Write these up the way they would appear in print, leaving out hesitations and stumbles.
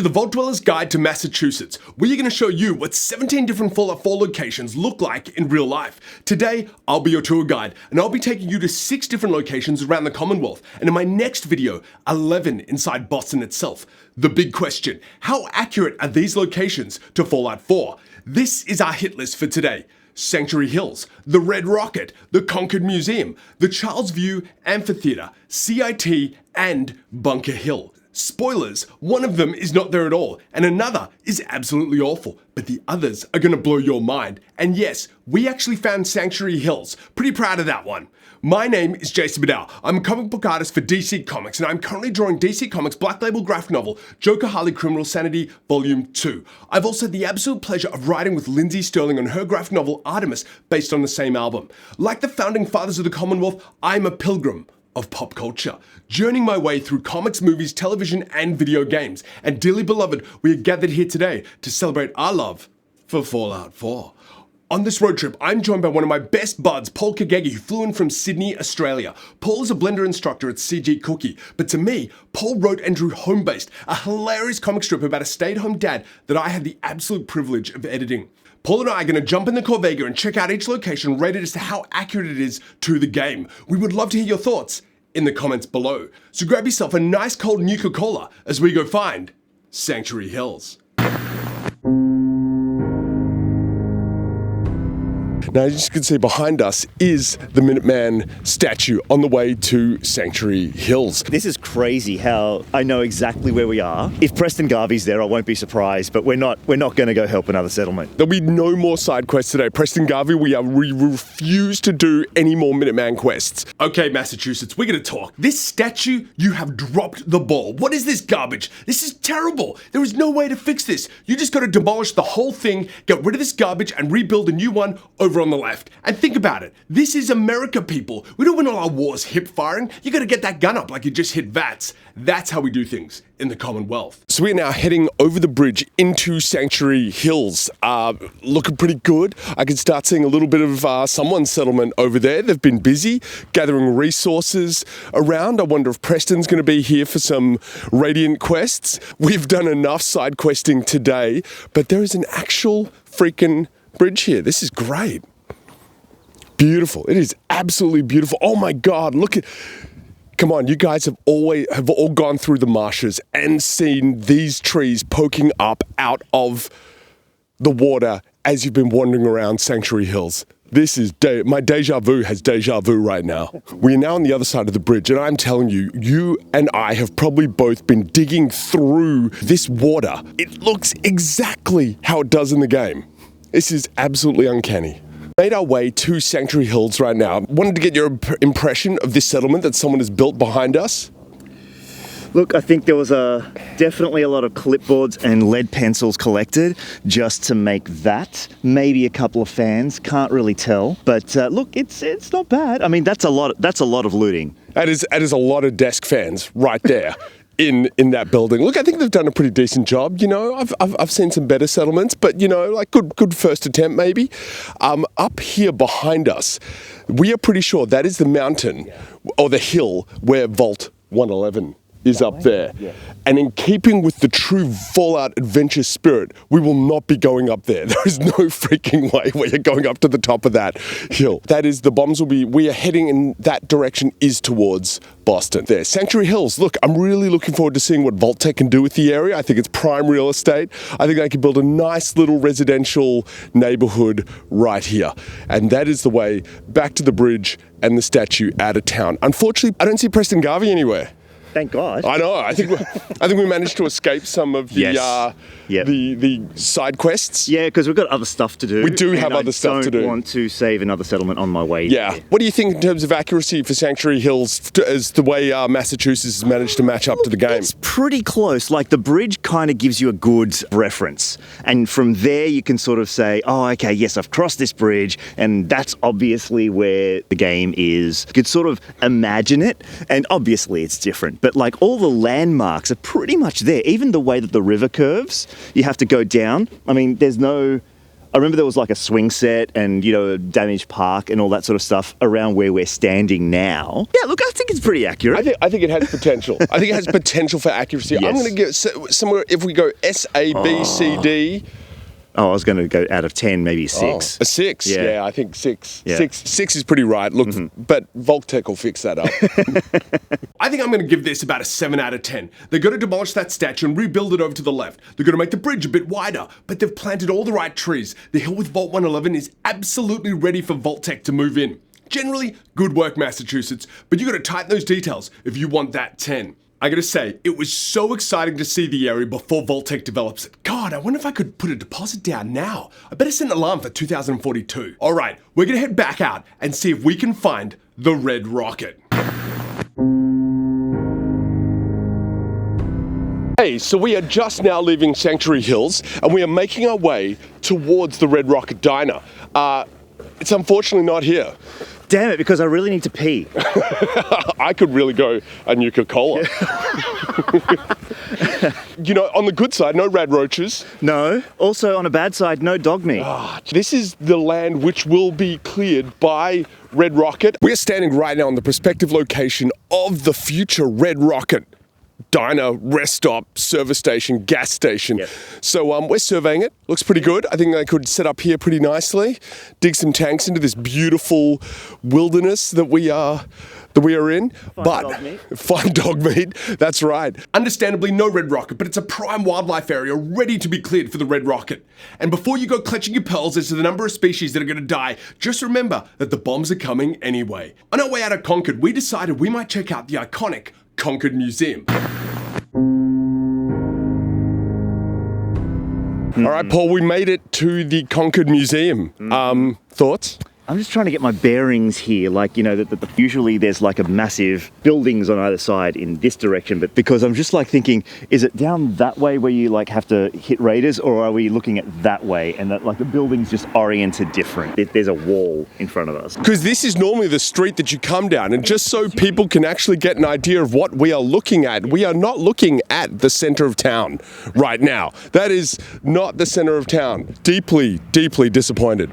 the Vault Dweller's Guide to Massachusetts, where you're going to show you what 17 different Fallout 4 locations look like in real life. Today, I'll be your tour guide, and I'll be taking you to 6 different locations around the Commonwealth, and in my next video, 11 inside Boston itself. The big question, how accurate are these locations to Fallout 4? This is our hit list for today. Sanctuary Hills, the Red Rocket, the Concord Museum, the Charles View Amphitheater, CIT, and Bunker Hill. Spoilers, one of them is not there at all, and another is absolutely awful, but the others are gonna blow your mind. And yes, we actually found Sanctuary Hills. Pretty proud of that one. My name is Jason Bedell. I'm a comic book artist for DC Comics, and I'm currently drawing DC Comics' Black Label graphic novel, Joker Harley Criminal Sanity Volume 2. I've also had the absolute pleasure of writing with Lindsay Sterling on her graphic novel, Artemis, based on the same album. Like the founding fathers of the Commonwealth, I'm a pilgrim of pop culture, journeying my way through comics, movies, television, and video games. And dearly beloved, we are gathered here today to celebrate our love for Fallout 4. On this road trip, I'm joined by one of my best buds, PAUL CAGGEGI, who flew in from Sydney, Australia. Paul is a Blender instructor at CG Cookie, but to me, Paul wrote and drew Home-Based, a hilarious comic strip about a stay-at-home dad that I had the absolute privilege of editing. Paul and I are going to jump in the Corvega and check out each location, rated as to how accurate it is to the game. We would love to hear your thoughts in the comments below. So grab yourself a nice cold Nuka-Cola as we go find Sanctuary Hills. Now, as you can see behind us is the Minuteman statue on the way to Sanctuary Hills. This is crazy how I know exactly where we are. If Preston Garvey's there, I won't be surprised, but we're not going to go help another settlement. There'll be no more side quests today. Preston Garvey, we refuse to do any more Minuteman quests. Okay, Massachusetts, we're going to talk. This statue, you have dropped the ball. What is this garbage? This is terrible. There is no way to fix this. You just got to demolish the whole thing, get rid of this garbage, and rebuild a new one over on the left. And think about it. This is America, people. We don't win all our wars hip firing. You gotta get that gun up like you just hit VATS. That's how we do things in the Commonwealth. So we're now heading over the bridge into Sanctuary Hills. Looking pretty good. I can start seeing a little bit of someone's settlement over there. They've been busy gathering resources around. I wonder if Preston's gonna be here for some Radiant quests. We've done enough side questing today, but there is an actual freaking bridge here. This is great. Beautiful. It is absolutely beautiful. Oh my God, look at, come on, you guys have all gone through the marshes and seen these trees poking up out of the water as you've been wandering around Sanctuary Hills. This is, my deja vu has deja vu right now. We are now on the other side of the bridge, and I'm telling you, you and I have probably both been digging through this water. It looks exactly how it does in the game. This is absolutely uncanny. Made our way to Sanctuary Hills right now. Wanted to get your impression of this settlement that someone has built behind us. Look, I think there was definitely a lot of clipboards and lead pencils collected just to make that. Maybe a couple of fans, can't really tell. But look, it's not bad. I mean, that's a lot of looting. That is a lot of desk fans right there. In that building. Look, I think they've done a pretty decent job. You know, I've seen some better settlements, but you know, like good first attempt maybe. Up here behind us, we are pretty sure that is the mountain or the hill where Vault 111 is up there. Yeah. And in keeping with the true Fallout adventure spirit, we will not be going up there. There is no freaking way where you're going up to the top of that hill. That is, the bombs will be, we are heading in that direction is towards Boston. There, Sanctuary Hills. Look, I'm really looking forward to seeing what Vault-Tec can do with the area. I think it's prime real estate. I think they can build a nice little residential neighborhood right here. And that is the way back to the bridge and the statue out of town. Unfortunately, I don't see Preston Garvey anywhere. Thank God. I know. I think we managed to escape some of the the side quests. Yeah, because we've got other stuff to do. We do have other stuff to do. I don't want to save another settlement on my way. Yeah. There. What do you think in terms of accuracy for Sanctuary Hills as the way Massachusetts has managed to match up to the game? It's pretty close. Like the bridge kind of gives you a good reference. And from there you can sort of say, oh, okay, yes, I've crossed this bridge and that's obviously where the game is. You could sort of imagine it, and obviously it's different. But like all the landmarks are pretty much there. Even the way that the river curves, you have to go down. I mean, there's no I remember there was like a swing set and, you know, a damaged park and all that sort of stuff around where we're standing now. Yeah, look, I think it's pretty accurate. I think it has potential. I think it has potential for accuracy. Yes. I'm going to give somewhere, if we go S, A, B, C, D. Oh, I was going to go out of 10, maybe 6. Oh, a 6? Yeah, I think 6. Yeah. 6 is pretty right. Look, but Voltec will fix that up. I think I'm going to give this about a 7 out of 10. They're going to demolish that statue and rebuild it over to the left. They're going to make the bridge a bit wider, but they've planted all the right trees. The hill with Vault 111 is absolutely ready for Voltec to move in. Generally, good work, Massachusetts, but you got to tighten those details if you want that 10. I gotta say, it was so exciting to see the area before Voltec develops it. God, I wonder if I could put a deposit down now. I better set an alarm for 2042. All right, we're gonna head back out and see if we can find the red rocket. Hey, so we are just now leaving Sanctuary Hills and we are making our way towards the Red Rocket Diner. It's unfortunately not here. Damn it, because I really need to pee. I could really go a Nuka-Cola. You know, on the good side, no rad roaches. No. Also, on a bad side, no dog meat. This is the land which will be cleared by Red Rocket. We are standing right now on the prospective location of the future Red Rocket diner, rest stop, service station, gas station. Yep. So we're surveying it. Looks pretty good. I think they could set up here pretty nicely, dig some tanks into this beautiful wilderness that we are in. Fine dog meat. That's right. Understandably, no Red Rocket, but it's a prime wildlife area ready to be cleared for the Red Rocket. And before you go clutching your pearls as to the number of species that are going to die, just remember that the bombs are coming anyway. On our way out of Concord, we decided we might check out the iconic Concord Museum. All right, Paul, we made it to the Concord Museum. Thoughts? I'm just trying to get my bearings here. Like, you know, usually there's like a massive buildings on either side in this direction, but because I'm just like thinking, is it down that way where you like have to hit raiders, or are we looking at that way and that like the building's just oriented different? There's a wall in front of us. Because this is normally the street that you come down, and just so people can actually get an idea of what we are looking at, we are not looking at the center of town right now. That is not the center of town. Deeply, deeply disappointed.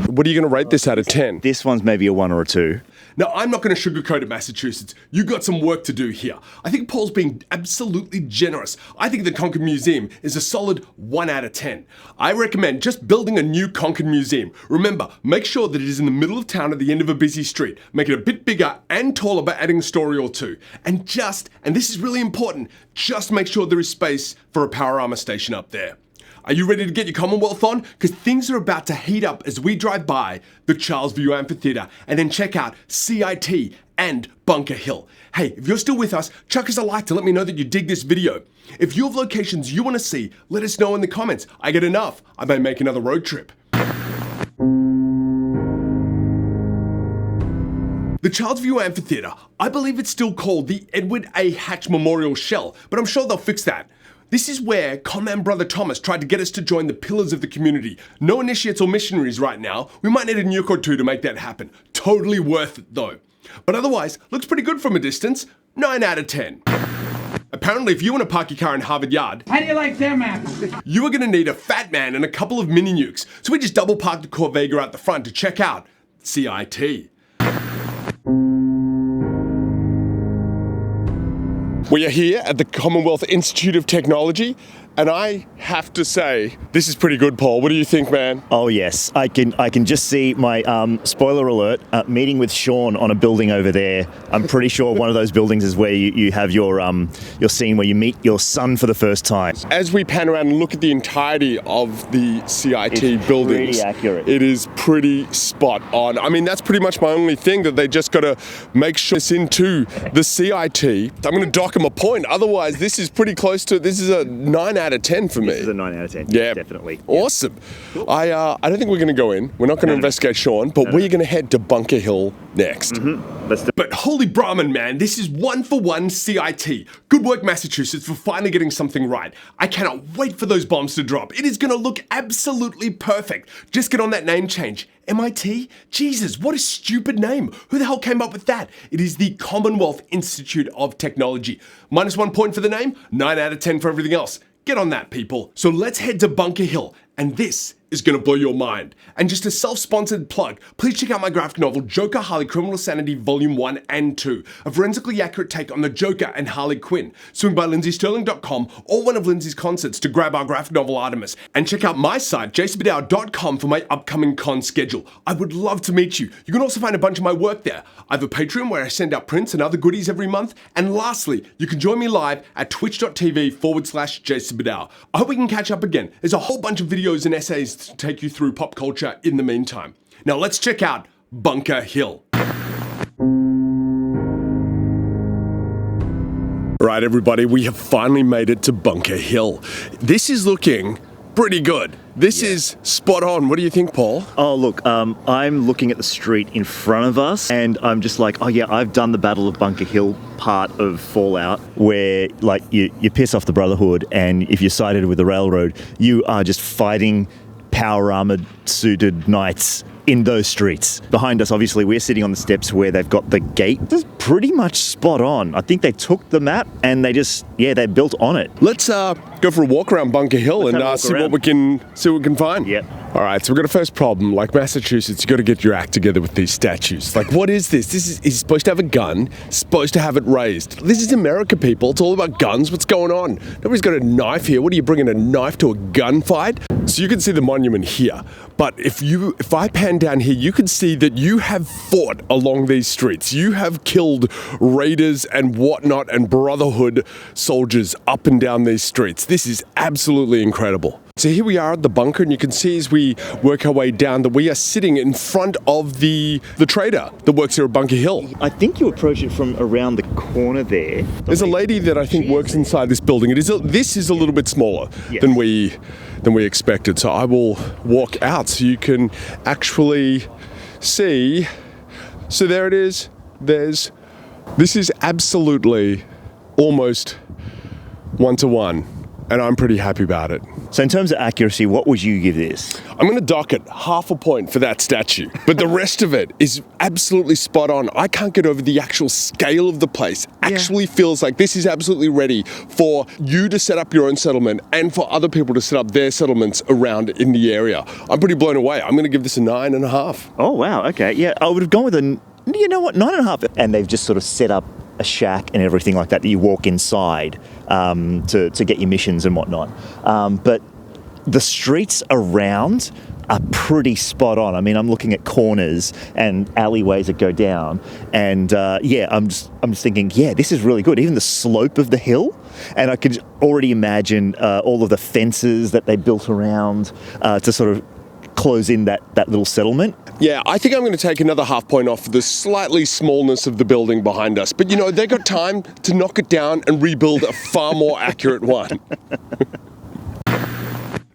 What are you going to rate this out of 10? This one's maybe a 1 or a 2. Now, I'm not going to sugarcoat it, Massachusetts. You got some work to do here. I think Paul's being absolutely generous. I think the Concord Museum is a solid 1 out of 10. I recommend just building a new Concord Museum. Remember, make sure that it is in the middle of town at the end of a busy street. Make it a bit bigger and taller by adding a story or two. And this is really important, just make sure there is space for a power armor station up there. Are you ready to get your Commonwealth on? Because things are about to heat up as we drive by the Charles View Amphitheater and then check out CIT and Bunker Hill. Hey, if you're still with us, chuck us a like to let me know that you dig this video. If you have locations you want to see, let us know in the comments. I get enough, I may make another road trip. The Charles View Amphitheater, I believe it's still called the Edward A. Hatch Memorial Shell, but I'm sure they'll fix that. This is where Conman Brother Thomas tried to get us to join the pillars of the community. No initiates or missionaries right now. We might need a nuke or two to make that happen. Totally worth it though. But otherwise, looks pretty good from a distance. 9 out of 10. Apparently, if you want to park your car in Harvard Yard, how do you like them apples? You are going to need a fat man and a couple of mini nukes. So we just double parked the Corvega out the front to check out CIT. We are here at the Commonwealth Institute of Technology, and I have to say, this is pretty good, Paul. What do you think, man? Oh yes, I can just see my spoiler alert meeting with Sean on a building over there. I'm pretty sure one of those buildings is where you have your scene where you meet your son for the first time. As we pan around and look at the entirety of the CIT buildings, pretty accurate. It is pretty spot on. I mean, that's pretty much my only thing, that they just got to make sure it's into the CIT. I'm going to dock them a point. Otherwise, this is pretty close to. This is a 9 out of 10 for me. This is a 9 out of 10. Yeah, definitely. Awesome. Cool. I don't think we're going to go in. We're not going to investigate Sean, but we're going to head to Bunker Hill next. But holy Brahman, man, this is 1-for-1 CIT. Good work, Massachusetts, for finally getting something right. I cannot wait for those bombs to drop. It is going to look absolutely perfect. Just get on that name change. MIT? Jesus, what a stupid name. Who the hell came up with that? It is the Commonwealth Institute of Technology. -1 point for the name, 9 out of 10 for everything else. Get on that, people. So let's head to Bunker Hill And this is going to blow your mind. And just a self-sponsored plug, please check out my graphic novel, Joker, Harley, Criminal Sanity, Volume 1 and 2, a forensically accurate take on the Joker and Harley Quinn. Swing by lindsaysterling.com or one of Lindsay's concerts to grab our graphic novel Artemis. And check out my site, jasonbaddower.com, for my upcoming con schedule. I would love to meet you. You can also find a bunch of my work there. I have a Patreon where I send out prints and other goodies every month. And lastly, you can join me live at twitch.tv/jasonbaddower. I hope we can catch up again. There's a whole bunch of videos and essays to take you through pop culture in the meantime. Now let's check out Bunker Hill. Right, everybody, we have finally made it to Bunker Hill. This is looking pretty good. This is spot on. What do you think, Paul? Oh, look, I'm looking at the street in front of us, and I'm just like, oh yeah, I've done the Battle of Bunker Hill part of Fallout, where like you piss off the Brotherhood, and if you're sided with the Railroad, you are just fighting power armored suited knights in those streets. Behind us, obviously, we're sitting on the steps where they've got the gate. It's pretty much spot on. I think they took the map and they built on it. Let's go for a walk around Bunker Hill and see what we can find. Yep. All right, so we've got a first problem. Like Massachusetts, you got to get your act together with these statues. Like, what is this? He's supposed to have a gun, supposed to have it raised. This is America, people. It's all about guns. What's going on? Nobody's got a knife here. What are you bringing a knife to a gunfight? So you can see the monument here, but if I pan down here, you can see that you have fought along these streets. You have killed raiders and whatnot and Brotherhood soldiers up and down these streets. This is absolutely incredible. So here we are at the bunker, and you can see as we work our way down that we are sitting in front of the trader that works here at Bunker Hill. I think you approach it from around the corner there. There's a lady that I think works inside this building. This is a little bit smaller than we expected. So I will walk out so you can actually see. So there it is. This is absolutely almost 1-to-1, and I'm pretty happy about it. So in terms of accuracy, what would you give this? I'm going to dock it half a point for that statue, but the rest of it is absolutely spot on. I can't get over the actual scale of the place. Actually feels like this is absolutely ready for you to set up your own settlement and for other people to set up their settlements around in the area. I'm pretty blown away. I'm going to give this a 9.5. Oh, wow. Okay. Yeah, I would have gone with you know what, 9.5. And they've just sort of set up a shack and everything like that you walk inside to get your missions and whatnot. But the streets around are pretty spot on. I mean, I'm looking at corners and alleyways that go down, and I'm just thinking, this is really good. Even the slope of the hill, and I could already imagine all of the fences that they built around to sort of close in that little settlement. Yeah, I think I'm going to take another half point off for the slightly smallness of the building behind us. But, they got time to knock it down and rebuild a far more accurate one.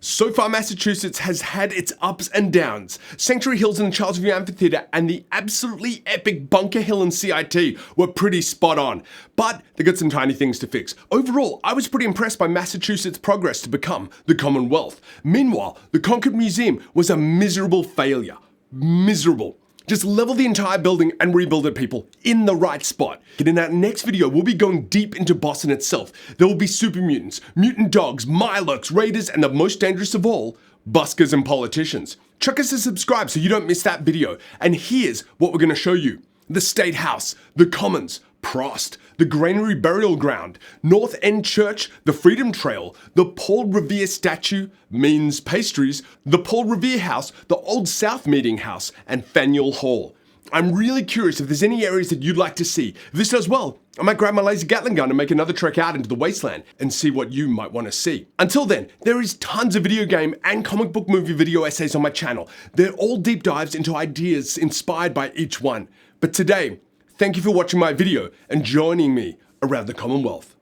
So far, Massachusetts has had its ups and downs. Sanctuary Hills and the Charlesview Amphitheater and the absolutely epic Bunker Hill and CIT were pretty spot on. But they got some tiny things to fix. Overall, I was pretty impressed by Massachusetts' progress to become the Commonwealth. Meanwhile, the Concord Museum was a miserable failure. Miserable. Just level the entire building and rebuild it, people, in the right spot. In our next video, we'll be going deep into Boston itself. There will be super mutants, mutant dogs, Mirelurks, raiders, and the most dangerous of all, buskers and politicians. Chuck us a subscribe so you don't miss that video. And here's what we're going to show you. The State House, the Commons, Prost, the Granary Burial Ground, North End Church, the Freedom Trail, the Paul Revere statue, Means Pastries, the Paul Revere House, the Old South Meeting House, and Faneuil Hall. I'm really curious if there's any areas that you'd like to see. If this does well, I might grab my laser Gatling gun and make another trek out into the wasteland and see what you might want to see. Until then, there is tons of video game and comic book movie video essays on my channel. They're all deep dives into ideas inspired by each one. But today, thank you for watching my video and joining me around the Commonwealth.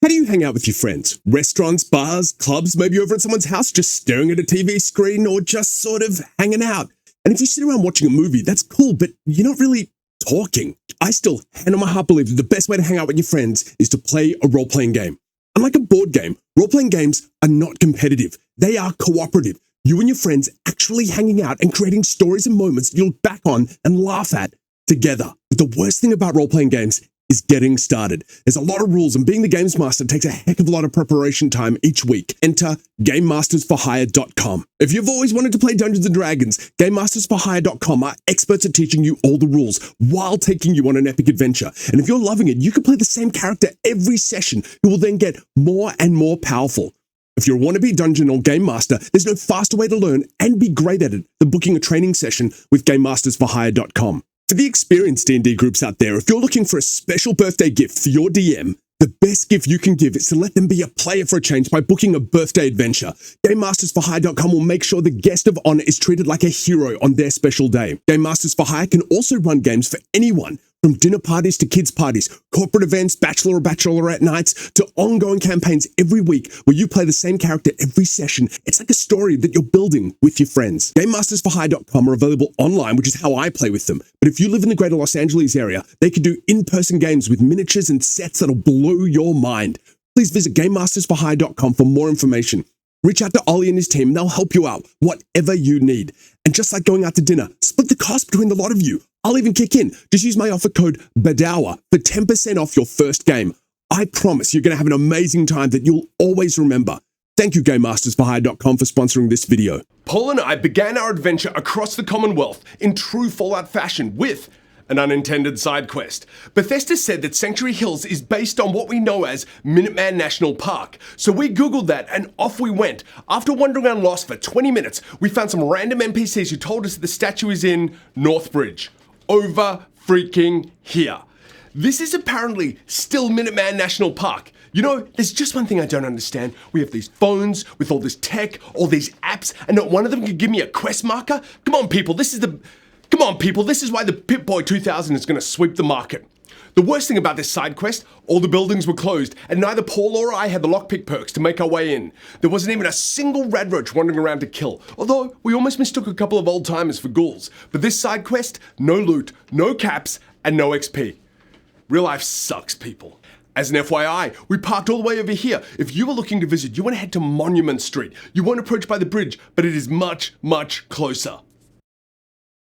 How do you hang out with your friends? Restaurants, bars, clubs, maybe over at someone's house just staring at a TV screen or just sort of hanging out. And if you sit around watching a movie, that's cool, but you're not really talking. I still, hand on my heart, believe that the best way to hang out with your friends is to play a role-playing game. Unlike a board game, role-playing games are not competitive. They are cooperative. You and your friends actually hanging out and creating stories and moments you look back on and laugh at together. But the worst thing about role-playing games is getting started. There's a lot of rules, and being the Games Master takes a heck of a lot of preparation time each week. Enter GameMastersForHire.com. If you've always wanted to play Dungeons & Dragons, GameMastersForHire.com are experts at teaching you all the rules while taking you on an epic adventure. And if you're loving it, you can play the same character every session, who will then get more and more powerful. If you're a wannabe dungeon or game master, there's no faster way to learn and be great at it than booking a training session with GameMastersForHire.com. For the experienced D&D groups out there, if you're looking for a special birthday gift for your DM, the best gift you can give is to let them be a player for a change by booking a birthday adventure. GameMastersForHire.com will make sure the guest of honor is treated like a hero on their special day. Game Masters for Hire can also run games for anyone, from dinner parties to kids' parties, corporate events, bachelor or bachelorette nights, to ongoing campaigns every week where you play the same character every session. It's like a story that you're building with your friends. GameMastersForHire.com are available online, which is how I play with them. But if you live in the greater Los Angeles area, they can do in-person games with miniatures and sets that'll blow your mind. Please visit GameMastersForHire.com for more information. Reach out to Ollie and his team, and they'll help you out, whatever you need. And just like going out to dinner, split the cost between the lot of you. I'll even kick in. Just use my offer code BADOWER for 10% off your first game. I promise you're going to have an amazing time that you'll always remember. Thank you, GameMastersForHire.com, for sponsoring this video. Paul and I began our adventure across the Commonwealth in true Fallout fashion with an unintended side quest. Bethesda said that Sanctuary Hills is based on what we know as Minuteman National Park. So we Googled that and off we went. After wandering around Lost for 20 minutes, we found some random NPCs who told us that the statue is in Northbridge. Over freaking here. This is apparently still Minuteman National Park. You know, there's just one thing I don't understand. We have these phones with all this tech, all these apps, and not one of them can give me a quest marker? Come on, people, this is why the Pip-Boy 2000 is gonna sweep the market. The worst thing about this side quest, all the buildings were closed, and neither Paul or I had the lockpick perks to make our way in. There wasn't even a single red roach wandering around to kill, although we almost mistook a couple of old timers for ghouls. But this side quest, no loot, no caps, and no XP. Real life sucks, people. As an FYI, we parked all the way over here. If you were looking to visit, you want to head to Monument Street. You won't approach by the bridge, but it is much, much closer.